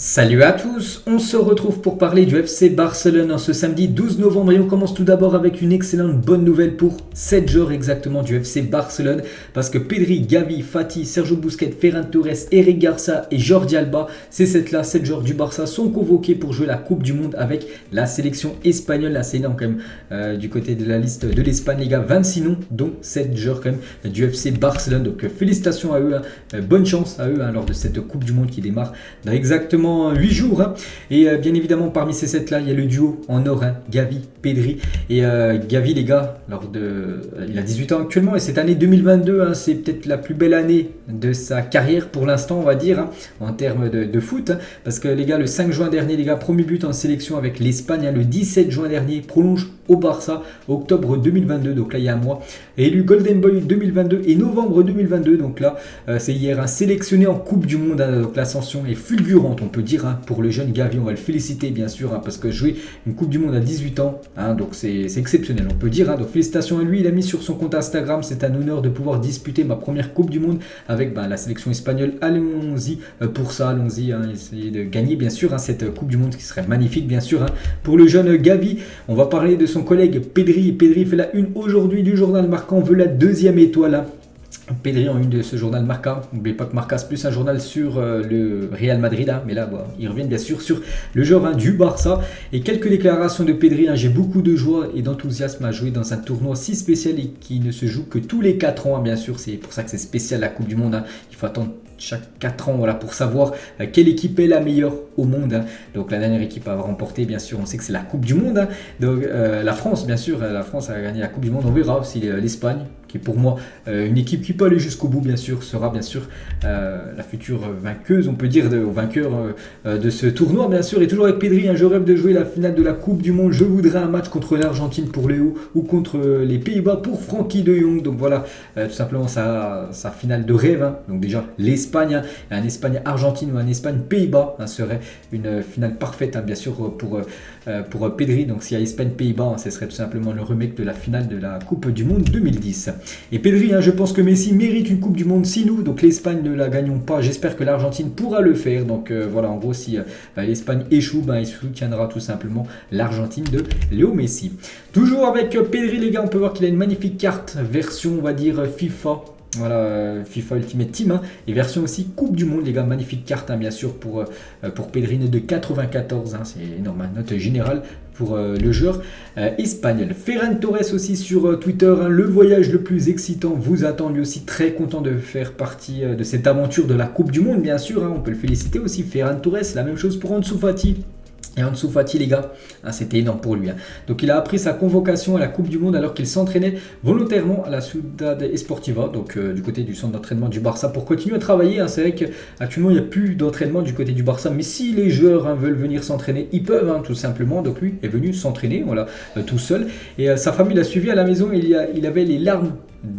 Salut à tous, on se retrouve pour parler du FC Barcelone en ce samedi 12 novembre et on commence tout d'abord avec une excellente bonne nouvelle pour 7 joueurs exactement du FC Barcelone parce que Pedri, Gavi, Fati, Sergio Busquets, Ferran Torres, Eric Garça et Jordi Alba, ces 7 joueurs du Barça sont convoqués pour jouer la Coupe du Monde avec la sélection espagnole. Là c'est énorme quand même du côté de la liste de l'Espagne les gars, 26 noms dont 7 joueurs quand même du FC Barcelone, donc félicitations à eux, bonne chance à eux lors de cette Coupe du Monde qui démarre dans exactement 8 jours. Et bien évidemment, parmi ces 7 là, il y a le duo en or, Gavi, Pedri. Et Gavi, les gars, il a 18 ans actuellement. Et cette année 2022, c'est peut-être la plus belle année de sa carrière pour l'instant, on va dire, en termes de foot. Parce que les gars, le 5 juin dernier, les gars, premier but en sélection avec l'Espagne. Le 17 juin dernier, prolonge au Barça, octobre 2022. Donc là, il y a un mois. Élu Golden Boy 2022 et novembre 2022. Donc là, c'est hier, sélectionné en Coupe du Monde. Donc l'ascension est fulgurante, on peut dire, pour le jeune Gavi. On va le féliciter bien sûr, parce que jouer une Coupe du Monde à 18 ans, donc c'est exceptionnel, on peut dire. Donc félicitations à lui, il a mis sur son compte Instagram: c'est un honneur de pouvoir disputer ma première Coupe du Monde avec la sélection espagnole. Allons-y pour ça, allons-y, essayer de gagner bien sûr cette Coupe du Monde qui serait magnifique bien sûr pour le jeune Gavi. On va parler de son collègue Pedri. Pedri fait la une aujourd'hui du journal Marca, on veut la deuxième étoile. Pedri en une de ce journal Marca. N'oubliez pas que Marca c'est plus un journal sur le Real Madrid, mais là ils reviennent bien sûr sur le joueur du Barça. Et quelques déclarations de Pedri: j'ai beaucoup de joie et d'enthousiasme à jouer dans un tournoi si spécial et qui ne se joue que tous les 4 ans, bien sûr. C'est pour ça que c'est spécial la Coupe du Monde, il faut attendre chaque 4 ans pour savoir quelle équipe est la meilleure au monde. Donc la dernière équipe à avoir remporté, bien sûr, on sait que c'est la Coupe du Monde. Donc la France, bien sûr, la France a gagné la Coupe du Monde. On verra si l'Espagne, qui est pour moi une équipe qui peut aller jusqu'au bout, bien sûr, sera bien sûr la future vainqueuse, on peut dire, au vainqueur de ce tournoi, bien sûr. Et toujours avec Pedri, je rêve de jouer la finale de la Coupe du Monde. Je voudrais un match contre l'Argentine pour Léo ou contre les Pays-Bas pour Frankie de Jong. Donc voilà, tout simplement sa finale de rêve. Donc déjà l'Espagne, un Espagne-Argentine ou un Espagne-Pays-Bas serait une finale parfaite, bien sûr, pour Pedri. Donc s'il y a Espagne-Pays-Bas, ce serait tout simplement le remake de la finale de la Coupe du Monde 2010. Et Pedri, je pense que Messi mérite une Coupe du Monde. Si nous, donc l'Espagne, ne la gagnons pas, j'espère que l'Argentine pourra le faire. Donc voilà, en gros, si l'Espagne échoue, il soutiendra tout simplement l'Argentine de Léo Messi. Toujours avec Pedri, les gars, on peut voir qu'il a une magnifique carte version, on va dire, FIFA. Voilà, FIFA Ultimate Team, et version aussi Coupe du Monde, les gars. Magnifique carte, bien sûr, pour Pedri, de 94, c'est énorme, note générale pour le joueur espagnol. Ferran Torres aussi sur Twitter, le voyage le plus excitant vous attend, lui aussi très content de faire partie de cette aventure de la Coupe du Monde, bien sûr, on peut le féliciter aussi. Ferran Torres, la même chose pour Ansu Fati. Et Ansu Fati, les gars, c'était énorme pour lui. Donc il a appris sa convocation à la Coupe du Monde alors qu'il s'entraînait volontairement à la Ciudad Esportiva, donc du côté du centre d'entraînement du Barça, pour continuer à travailler. C'est vrai qu'actuellement il n'y a plus d'entraînement du côté du Barça, mais si les joueurs veulent venir s'entraîner, ils peuvent, tout simplement. Donc lui est venu s'entraîner, voilà, tout seul. Et sa famille l'a suivi à la maison. Il avait les larmes.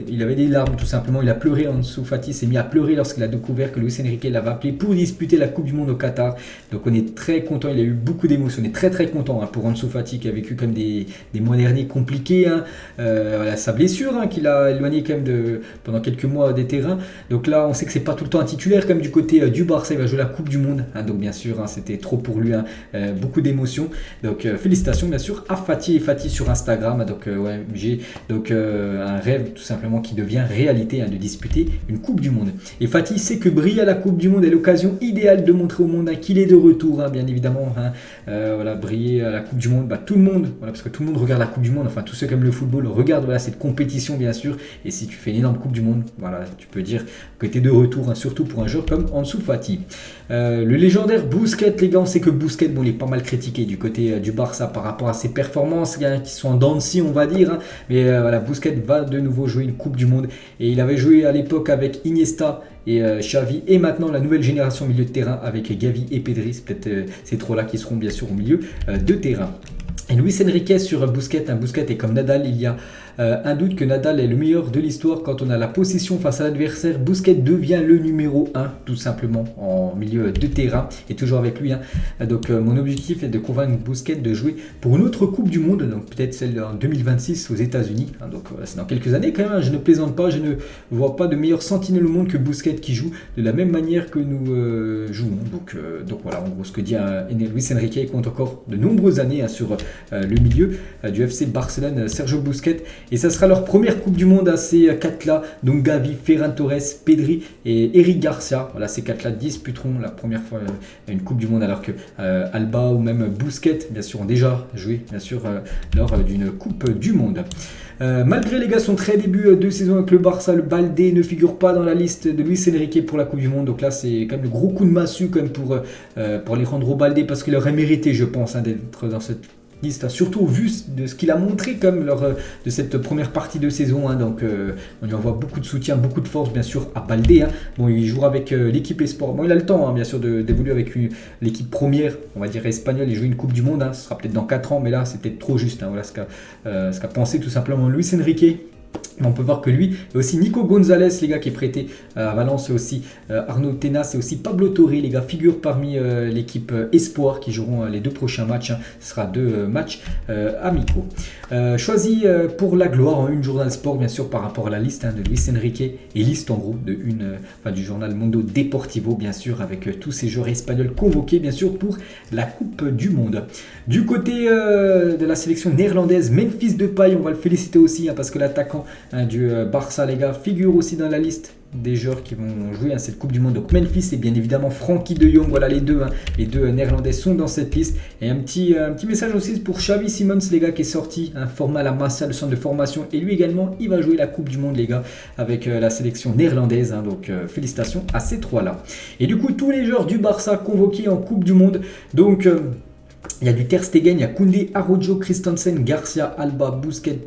Il avait des larmes, tout simplement. Il a pleuré. Ansu Fati s'est mis à pleurer lorsqu'il a découvert que Luis Enrique l'avait appelé pour disputer la Coupe du Monde au Qatar. Donc on est très content. Il a eu beaucoup d'émotions. On est très très content pour Ansu Fati, qui a vécu comme des mois derniers compliqués. Voilà, sa blessure qui l'a éloigné quand même pendant quelques mois des terrains. Donc là, on sait que c'est pas tout le temps un titulaire comme du côté du Barça. Il va jouer la Coupe du Monde. Donc bien sûr, c'était trop pour lui. Beaucoup d'émotions. Donc félicitations bien sûr à Fati et Fati sur Instagram. Donc j'ai un rêve tout simplement qui devient réalité, de disputer une Coupe du Monde. Et Fati sait que briller à la Coupe du Monde est l'occasion idéale de montrer au monde qu'il est de retour, bien évidemment. Voilà, briller à la Coupe du Monde, tout le monde, parce que tout le monde regarde la Coupe du Monde, enfin tous ceux qui aiment le football regardent cette compétition, bien sûr. Et si tu fais une énorme Coupe du Monde, voilà, tu peux dire que tu es de retour, surtout pour un joueur comme Ansu Fati. Le légendaire Busquets, les gars, on sait que Busquets, il est pas mal critiqué du côté du Barça par rapport à ses performances qui sont en dents de scie, on va dire. Mais voilà, Busquets va de nouveau jouer une Coupe du Monde. Et il avait joué à l'époque avec Iniesta et Xavi, et maintenant la nouvelle génération au milieu de terrain avec Gavi et Pedri. C'est peut-être ces trois-là qui seront bien sûr au milieu de terrain. Et Luis Enrique sur Busquets, Busquets est comme Nadal, il y a un doute que Nadal est le meilleur de l'histoire quand on a la possession face à l'adversaire. Busquets devient le numéro 1 tout simplement en milieu de terrain et toujours avec lui. Donc mon objectif est de convaincre Busquets de jouer pour une autre Coupe du Monde, donc peut-être celle en 2026 aux États-Unis. Donc c'est dans quelques années quand même. Je ne plaisante pas, je ne vois pas de meilleur sentinelle au monde que Busquets qui joue de la même manière que nous jouons. Donc voilà, en gros ce que dit Luis Enrique. Il compte encore de nombreuses années sur le milieu du FC Barcelone, Sergio Busquets, et ça sera leur première Coupe du Monde à ces 4-là, donc Gavi, Ferran Torres, Pedri et Eric Garcia. Voilà, ces 4-là disputeront la première fois une Coupe du Monde, alors que Alba ou même Busquets, bien sûr, ont déjà joué bien sûr lors d'une Coupe du Monde. Malgré les gars son très début de saison avec le Barça, le Baldé ne figure pas dans la liste de Luis Enrique pour la Coupe du Monde. Donc là c'est quand même le gros coup de massue quand même pour Alejandro Baldé, parce qu'il aurait mérité, je pense, d'être dans cette liste, surtout au vu de ce qu'il a montré comme lors de cette première partie de saison. Donc on lui envoie beaucoup de soutien, beaucoup de force bien sûr à Baldé. Bon, il jouera avec l'équipe Esport. Bon, il a le temps bien sûr d'évoluer avec l'équipe première, on va dire espagnole, et jouer une Coupe du Monde. Ce sera peut-être dans 4 ans, mais là c'est peut-être trop juste. Voilà ce qu'a pensé tout simplement Luis Enrique. On peut voir que lui, et aussi Nico Gonzalez, les gars, qui est prêté à Valence, et aussi Arnaud Tenas et aussi Pablo Torre, les gars, figurent parmi l'équipe Espoir qui joueront les 2 prochains matchs. Ce sera 2 matchs amicaux. Choisi pour la gloire en une journal sport, bien sûr, par rapport à la liste de Luis Enrique, et liste en gros du journal Mundo Deportivo, bien sûr, avec tous ces joueurs espagnols convoqués, bien sûr, pour la Coupe du Monde. Du côté de la sélection néerlandaise, Memphis Depay, on va le féliciter aussi, parce que l'attaquant du Barça, les gars, figure aussi dans la liste des joueurs qui vont jouer à cette Coupe du Monde. Donc Memphis et bien évidemment Frenkie de Jong, voilà les deux néerlandais sont dans cette liste. Et un petit message aussi pour Xavi Simons, les gars, qui est sorti un format à la Masia, le centre de formation, et lui également il va jouer la Coupe du Monde, les gars, avec la sélection néerlandaise. Donc félicitations à ces 3-là. Et du coup tous les joueurs du Barça convoqués en Coupe du Monde, donc il y a du Ter Stegen, il y a Koundé, Araujo, Christensen, Garcia, Alba, Busquets,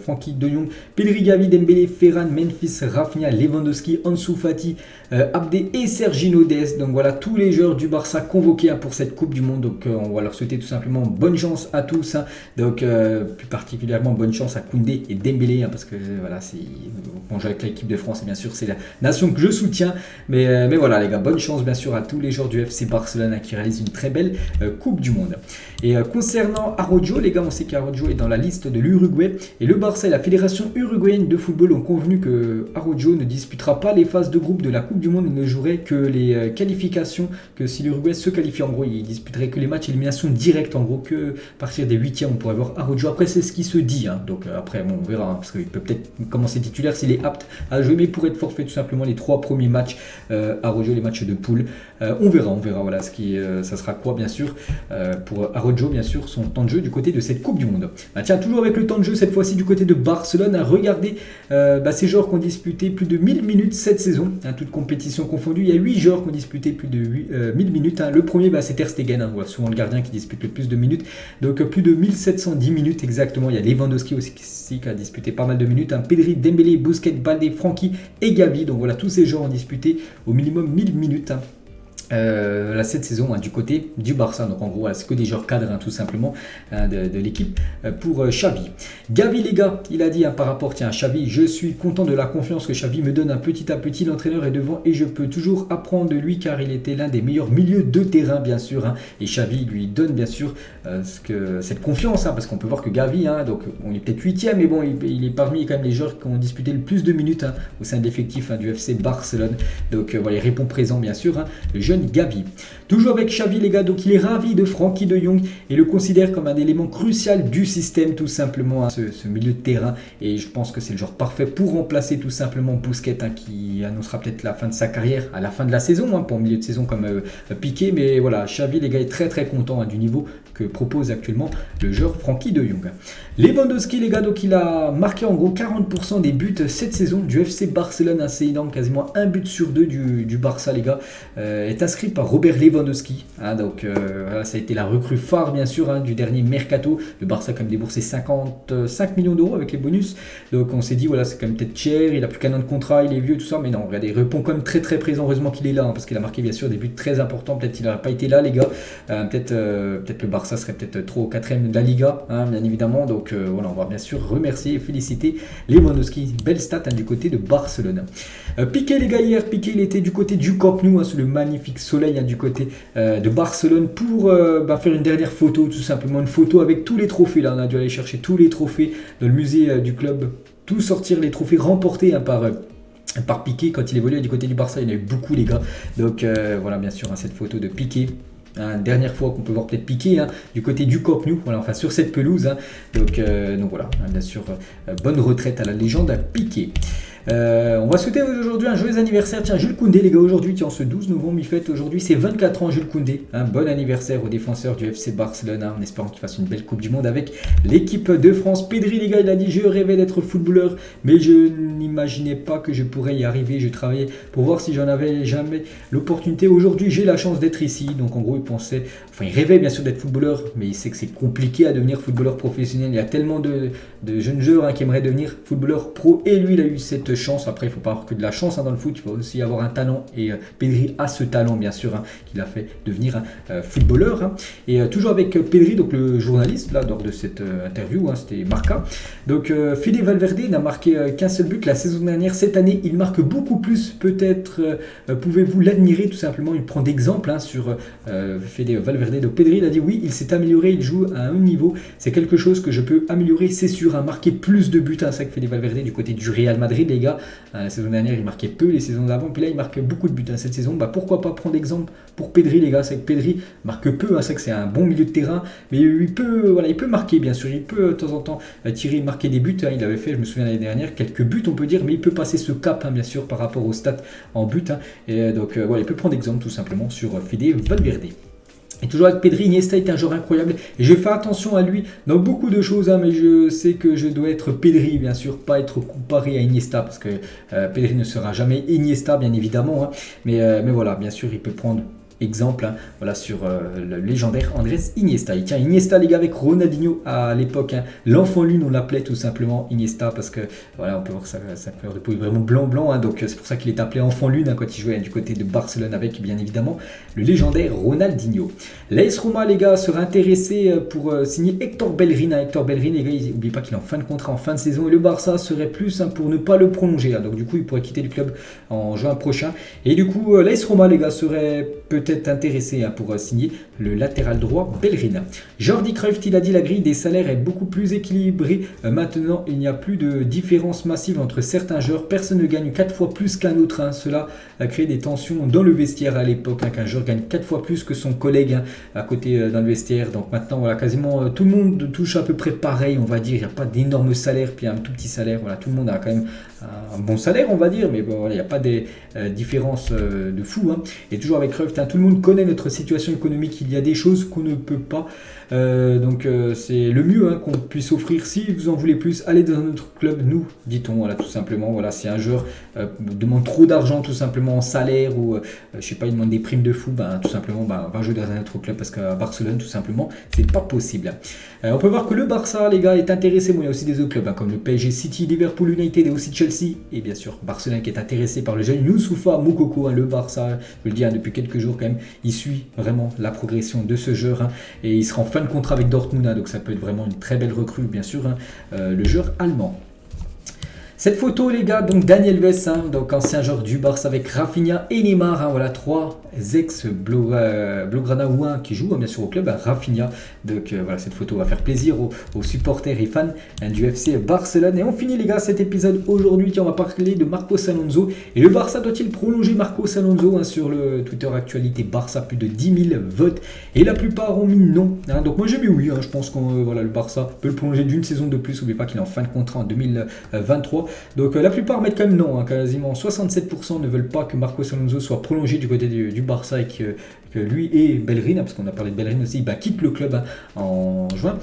Frenkie de Jong, Pedri, Gavi, Dembélé, Ferran, Memphis, Rafinha, Lewandowski, Ansu Fati, Abdé et Sergino Dest. Donc voilà tous les joueurs du Barça convoqués pour cette Coupe du Monde. Donc on va leur souhaiter tout simplement bonne chance à tous. Donc plus particulièrement bonne chance à Koundé et Dembélé, parce que voilà, on joue avec l'équipe de France et bien sûr c'est la nation que je soutiens. Mais voilà les gars, bonne chance bien sûr à tous les joueurs du FC Barcelone qui réalisent une très belle Coupe du Monde. Et concernant Araujo, les gars, on sait qu'Araujo est dans la liste de l'Uruguay, et le Barça et la Fédération uruguayenne de football ont convenu que Araujo ne disputera pas les phases de groupe de la Coupe du Monde et ne jouerait que les qualifications, que si l'Uruguay se qualifie, en gros il disputerait que les matchs élimination directe, en gros que à partir des 8e on pourrait voir Araujo. Après c'est ce qui se dit, donc après bon, on verra, parce qu'il peut peut-être commencer titulaire s'il est apte à jouer, mais pour être forfait tout simplement les 3 premiers matchs Araujo, les matchs de poule. On verra voilà ça sera quoi bien sûr pour Araujo, bien sûr, son temps de jeu du côté de cette Coupe du Monde. Tiens, toujours avec le temps de jeu, cette fois-ci du côté de Barcelone, regardez ces joueurs qui ont disputé plus de 1000 minutes cette saison, toutes compétitions confondues. Il y a 8 joueurs qui ont disputé plus de 1000 minutes. Le premier, c'est Ter Stegen, on voit souvent le gardien qui dispute le plus de minutes, donc plus de 1710 minutes exactement. Il y a Lewandowski aussi qui a disputé pas mal de minutes, Pedri, Dembélé, Busquets, Baldé, Frenkie et Gavi. Donc voilà, tous ces joueurs ont disputé au minimum 1000 minutes. Cette saison du côté du Barça. Donc en gros c'est que des joueurs cadres tout simplement de l'équipe pour Xavi. Gavi, les gars, il a dit par rapport à Xavi: je suis content de la confiance que Xavi me donne petit à petit, l'entraîneur est devant et je peux toujours apprendre de lui car il était l'un des meilleurs milieux de terrain bien sûr, et Xavi lui donne bien sûr cette confiance, parce qu'on peut voir que Gavi, donc on est peut-être 8e, mais bon il est parmi quand même les joueurs qui ont disputé le plus de minutes au sein de l'effectif du FC Barcelone. Donc voilà, il répond présent bien sûr, le jeune Gavi. Toujours avec Xavi, les gars, donc il est ravi de Frenkie de Jong et le considère comme un élément crucial du système tout simplement, ce milieu de terrain, et je pense que c'est le genre parfait pour remplacer tout simplement Busquets, qui annoncera peut-être la fin de sa carrière à la fin de la saison, pour milieu de saison comme Piqué. Mais voilà, Xavi, les gars, est très très content du niveau que propose actuellement le joueur Frenkie de Jong. Lewandowski, les gars, donc il a marqué en gros 40% des buts cette saison du FC Barcelone, c'est énorme, quasiment un but sur 2 du Barça, les gars, est inscrit par Robert Lewandowski. Donc voilà, ça a été la recrue phare bien sûr du dernier mercato. Le Barça a quand même déboursé 55 millions d'euros avec les bonus. Donc on s'est dit voilà, c'est quand même peut-être cher, il a plus qu'un an de contrat, il est vieux, tout ça. Mais non, regardez, il répond quand même très très présent. Heureusement qu'il est là parce qu'il a marqué bien sûr des buts très importants. Peut-être qu'il n'aurait pas été là les gars. Peut-être le Barça serait peut-être 3 ou 4e de la Liga, bien évidemment. Donc voilà, on va bien sûr remercier et féliciter Lewandowski. Belle stat du côté de Barcelone. Piqué les gars, hier Piqué il était du côté du Camp Nou sous le magnifique soleil du côté de Barcelone pour faire une dernière photo, tout simplement une photo avec tous les trophées. Là on a dû aller chercher tous les trophées dans le musée du club, tout sortir les trophées remportés par Piqué quand il évoluait du côté du Barça. Il y en a eu beaucoup les gars, donc voilà bien sûr cette photo de Piqué. Dernière fois qu'on peut voir peut-être Piqué du côté du Camp Nou, voilà, enfin sur cette pelouse. Donc voilà, bien sûr, bonne retraite à la légende Piqué. On va souhaiter aujourd'hui un joyeux anniversaire. Tiens, Jules Koundé, les gars, aujourd'hui, ce 12 novembre, il fête aujourd'hui ses 24 ans, Jules Koundé. Bon anniversaire au défenseur du FC Barcelone, en espérant qu'il fasse une belle Coupe du Monde avec l'équipe de France. Pedri, les gars, il a dit: je rêvais d'être footballeur, mais je n'imaginais pas que je pourrais y arriver. Je travaillais pour voir si j'en avais jamais l'opportunité. Aujourd'hui, j'ai la chance d'être ici. Donc, en gros, il rêvait bien sûr d'être footballeur, mais il sait que c'est compliqué à devenir footballeur professionnel. Il y a tellement de jeunes joueurs qui aimeraient devenir footballeur pro, et lui, il a eu cette chance. Après, il ne faut pas avoir que de la chance dans le foot, il faut aussi avoir un talent, et Pedri a ce talent bien sûr qui l'a fait devenir footballeur. Et toujours avec Pedri, donc le journaliste là lors de cette interview, c'était Marca. Donc Fede Valverde n'a marqué qu'un seul but la saison dernière. Cette année, il marque beaucoup plus. Peut-être pouvez-vous l'admirer tout simplement. Il prend d'exemple sur Fede Valverde. Donc Pedri, il a dit oui, il s'est amélioré, il joue à un haut niveau. C'est quelque chose que je peux améliorer, c'est sûr. Marquer plus de buts, c'est que Fede Valverde du côté du Real Madrid, les gars. La saison dernière, il marquait peu, les saisons d'avant, puis là, il marque beaucoup de buts cette saison. Pourquoi pas prendre exemple pour Pedri, les gars. C'est que Pedri marque peu, c'est que c'est un bon milieu de terrain, mais il peut marquer, bien sûr. Il peut de temps en temps marquer des buts. Il avait fait, je me souviens l'année dernière, quelques buts, on peut dire, mais il peut passer ce cap, bien sûr, par rapport aux stats en but. Et donc, il peut prendre exemple tout simplement sur Fede Valverde. Et toujours avec Pedri, Iniesta est un joueur incroyable. Et je fais attention à lui dans beaucoup de choses, mais je sais que je dois être Pedri, bien sûr, pas être comparé à Iniesta, parce que Pedri ne sera jamais Iniesta, bien évidemment. Mais voilà, bien sûr, il peut prendre exemple sur le légendaire Andrés Iniesta. Et tiens, Iniesta, les gars, avec Ronaldinho à l'époque, l'enfant lune, on l'appelait tout simplement Iniesta, parce que voilà, on peut voir que sa couleur de peau est vraiment blanc, donc c'est pour ça qu'il est appelé enfant lune quand il jouait du côté de Barcelone avec bien évidemment le légendaire Ronaldinho. L'AS Roma, les gars, sera intéressé pour signer Hector Bellerin. Hector Bellerin, les gars, n'oubliez pas qu'il est en fin de contrat, en fin de saison, et le Barça serait plus pour ne pas le prolonger. Donc du coup, il pourrait quitter le club en juin prochain. Et du coup, l'AS Roma, les gars, serait peut-être intéressé pour signer le latéral droit Bellerin. Jordi Cruyff, il a dit: la grille des salaires est beaucoup plus équilibrée. Maintenant, il n'y a plus de différence massive entre certains joueurs. Personne ne gagne 4 fois plus qu'un autre. Cela a créé des tensions dans le vestiaire à l'époque, qu'un joueur gagne 4 fois plus que son collègue à côté dans le vestiaire. Donc maintenant, voilà, quasiment tout le monde touche à peu près pareil, on va dire. Il n'y a pas d'énorme salaire, puis un tout petit salaire. Voilà, tout le monde a quand même un bon salaire, on va dire, mais bon, voilà, il n'y a pas des différences de fou. Et toujours avec Cruyff, tout le monde connaît notre situation économique. Il y a des choses qu'on ne peut pas. Donc c'est le mieux qu'on puisse offrir. Si vous en voulez plus, allez dans un autre club, nous, dit-on. Voilà, tout simplement. Voilà, si un joueur demande trop d'argent, tout simplement en salaire, ou je sais pas, il demande des primes de fou, tout simplement, va jouer dans un autre club, parce qu'à Barcelone, tout simplement, c'est pas possible. On peut voir que le Barça, les gars, est intéressé. Bon, il y a aussi des autres clubs comme le PSG, City, Liverpool United et aussi Chelsea, et bien sûr Barcelone qui est intéressé par le jeune Youssoupha Moukoko. Le Barça, je le dis depuis quelques jours quand même, il suit vraiment la progression de ce joueur, et il sera en fin de contrat avec Dortmund, donc ça peut être vraiment une très belle recrue, bien sûr, le joueur allemand. Cette photo, les gars, donc Daniel Alves, donc ancien joueur du Barça avec Rafinha et Neymar, voilà, 3 ex-Blaugrana ou un qui joue bien sûr au club, Rafinha. Donc voilà, cette photo va faire plaisir aux supporters et fans du FC Barcelone. Et on finit, les gars, cet épisode aujourd'hui. On va parler de Marcos Alonso. Et le Barça doit-il prolonger Marcos Alonso sur le Twitter Actualité Barça, plus de 10 000 votes. Et la plupart ont mis non. Donc moi j'ai mis oui. Je pense que voilà, le Barça peut le prolonger d'une saison de plus. N'oubliez pas qu'il est en fin de contrat en 2023. Donc la plupart mettent quand même non, hein, quasiment 67% ne veulent pas que Marcos Alonso soit prolongé du côté du Barça et que lui et Bellerin, parce qu'on a parlé de Bellerin aussi, quitte le club en juin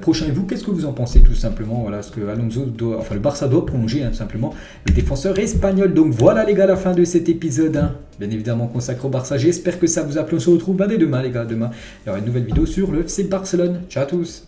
prochain. Et vous, qu'est-ce que vous en pensez tout simplement? Voilà, ce que le Barça doit prolonger simplement le défenseur espagnol. Donc voilà les gars, la fin de cet épisode, bien évidemment consacré au Barça. J'espère que ça vous a plu. On se retrouve dès demain les gars. Demain, il y aura une nouvelle vidéo sur le FC Barcelone. Ciao à tous.